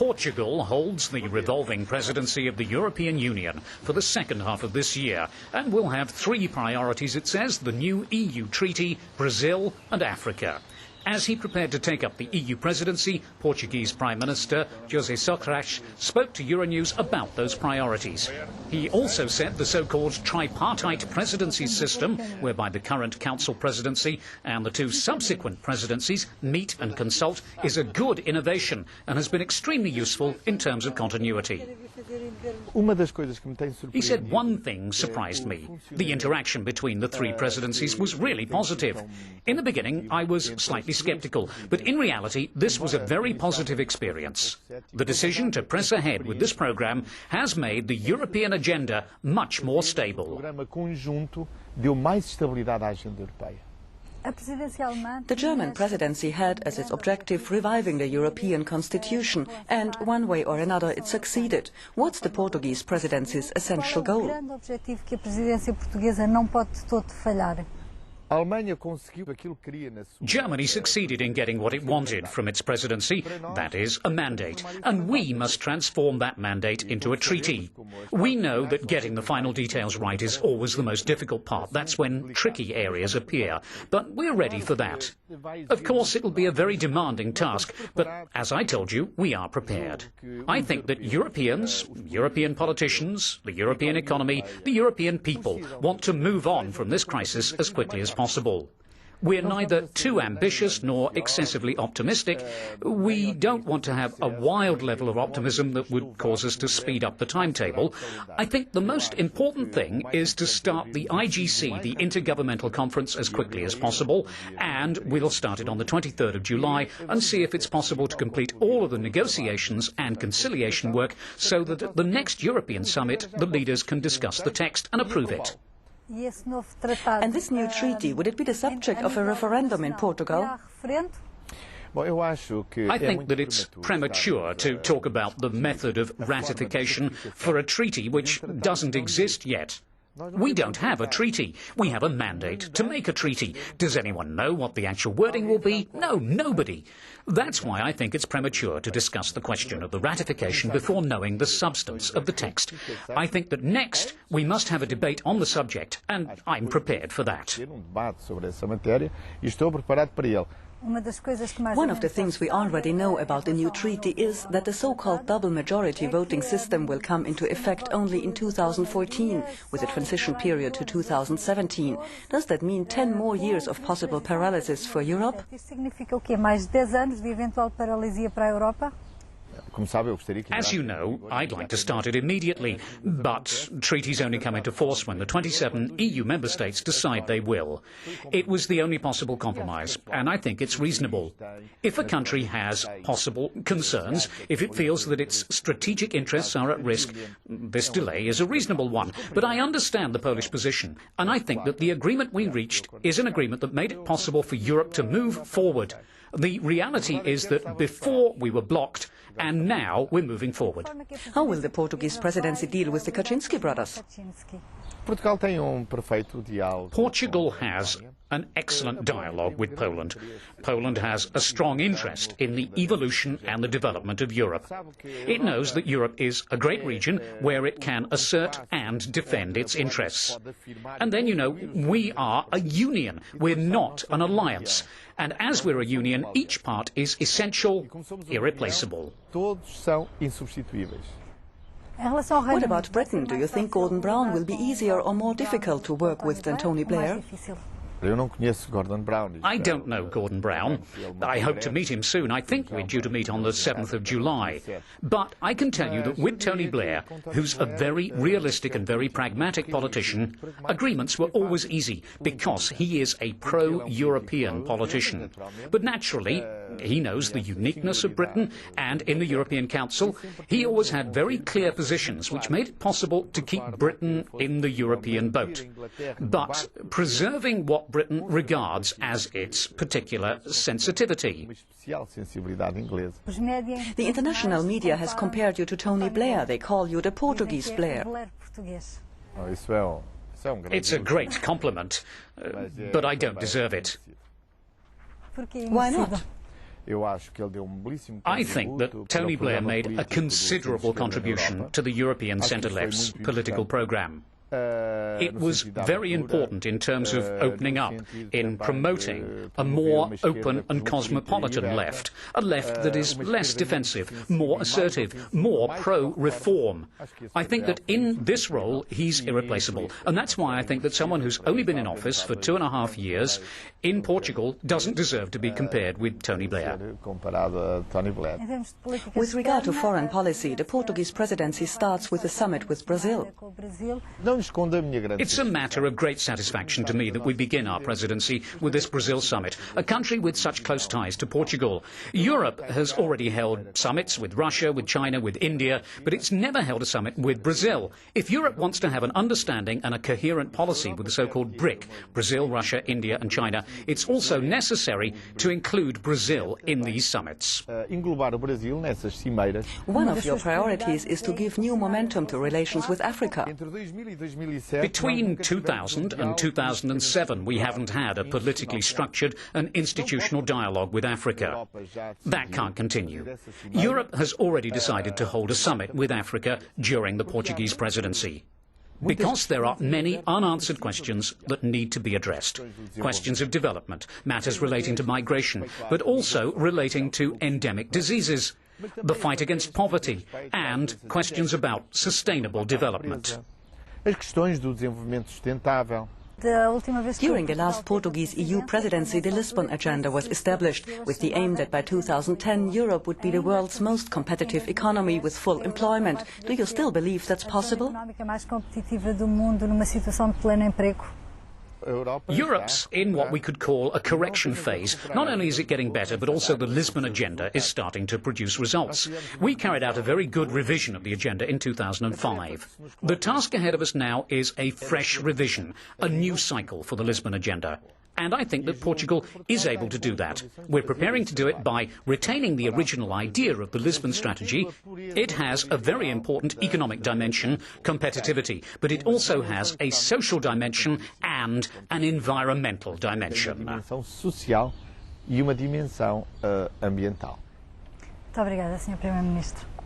Portugal holds the revolving presidency of the European Union for the second half of this year and will have three priorities, it says: the new EU treaty, Brazil and Africa. As he prepared to take up the EU presidency, Portuguese Prime Minister José Sócrates spoke to EuroNews about those priorities. He also said the so-called tripartite presidency system, whereby the current Council presidency and the two subsequent presidencies meet and consult, is a good innovation and has been extremely useful in terms of continuity. He said one thing surprised me. The interaction between the three presidencies was really positive. In the beginning, I was slightly sceptical, but in reality, this was a very positive experience. The decision to press ahead with this programme has made the European agenda much more stable. The German presidency had as its objective reviving the European Constitution, and one way or another it succeeded. What's the Portuguese presidency's essential goal? Germany succeeded in getting what it wanted from its presidency, that is, a mandate, and we must transform that mandate into a treaty. We know that getting the final details right is always the most difficult part. That's when tricky areas appear, but we're ready for that. Of course, it'll be a very demanding task, but as I told you, we are prepared. I think that Europeans, European politicians, the European economy, the European people want to move on from this crisis as quickly as possible. We're neither too ambitious nor excessively optimistic. We don't want to have a wild level of optimism that would cause us to speed up the timetable. I think the most important thing is to start the IGC, the Intergovernmental Conference, as quickly as possible, and we'll start it on the 23rd of July and see if it's possible to complete all of the negotiations and conciliation work so that at the next European summit the leaders can discuss the text and approve it. And this new treaty, would it be the subject of a referendum in Portugal? I think that it's premature to talk about the method of ratification for a treaty which doesn't exist yet. We don't have a treaty. We have a mandate to make a treaty. Does anyone know what the actual wording will be? No, nobody. That's why I think it's premature to discuss the question of the ratification before knowing the substance of the text. I think that next we must have a debate on the subject, and I'm prepared for that. One of the things we already know about the new treaty is that the so-called double majority voting system will come into effect only in 2014, with a transition period to 2017. Does that mean 10 more years of possible paralysis for Europe? As you know, I'd like to start it immediately, but treaties only come into force when the 27 EU member states decide they will. It was the only possible compromise, and I think it's reasonable. If a country has possible concerns, if it feels that its strategic interests are at risk, this delay is a reasonable one. But I understand the Polish position, and I think that the agreement we reached is an agreement that made it possible for Europe to move forward. The reality is that before we were blocked, and now we're moving forward. How will the Portuguese presidency deal with the Kaczynski brothers? Portugal has an excellent dialogue with Poland. Poland has a strong interest in the evolution and the development of Europe. It knows that Europe is a great region where it can assert and defend its interests. And then, you know, we are a union. We're not an alliance. And as we're a union, each part is essential, irreplaceable. What about Britain? Do you think Gordon Brown will be easier or more difficult to work with than Tony Blair? I don't know Gordon Brown. I hope to meet him soon. I think we're due to meet on the 7th of July. But I can tell you that with Tony Blair, who's a very realistic and very pragmatic politician, agreements were always easy because he is a pro-European politician. But naturally, he knows the uniqueness of Britain, and in the European Council, he always had very clear positions which made it possible to keep Britain in the European boat. But preserving what Britain regards as its particular sensitivity. The international media has compared you to Tony Blair. They call you the Portuguese Blair. It's a great compliment, but I don't deserve it. Why not? I think that Tony Blair made a considerable contribution to the European centre-left's political programme. It was very important in terms of opening up, in promoting a more open and cosmopolitan left, a left that is less defensive, more assertive, more pro-reform. I think that in this role he's irreplaceable, and that's why I think that someone who's only been in office for 2.5 years in Portugal doesn't deserve to be compared with Tony Blair. With regard to foreign policy, the Portuguese presidency starts with a summit with Brazil. It's a matter of great satisfaction to me that we begin our presidency with this Brazil summit, a country with such close ties to Portugal. Europe has already held summits with Russia, with China, with India, but it's never held a summit with Brazil. If Europe wants to have an understanding and a coherent policy with the so-called BRIC, Brazil, Russia, India and China, it's also necessary to include Brazil in these summits. One of your priorities is to give new momentum to relations with Africa. Between 2000 and 2007, we haven't had a politically structured and institutional dialogue with Africa. That can't continue. Europe has already decided to hold a summit with Africa during the Portuguese presidency. Because there are many unanswered questions that need to be addressed. Questions of development, matters relating to migration, but also relating to endemic diseases, the fight against poverty, and questions about sustainable development. During the last Portuguese EU presidency, the Lisbon Agenda was established with the aim that by 2010 Europe would be the world's most competitive economy with full employment. Do you still believe that's possible? Europe's in what we could call a correction phase. Not only is it getting better, but also the Lisbon Agenda is starting to produce results. We carried out a very good revision of the agenda in 2005. The task ahead of us now is a fresh revision, a new cycle for the Lisbon Agenda. And I think that Portugal is able to do that. We're preparing to do it by retaining the original idea of the Lisbon strategy. It has a very important economic dimension, competitivity, but it also has a social dimension and an environmental dimension. Muito obrigada, Sr. Primeiro-Ministro.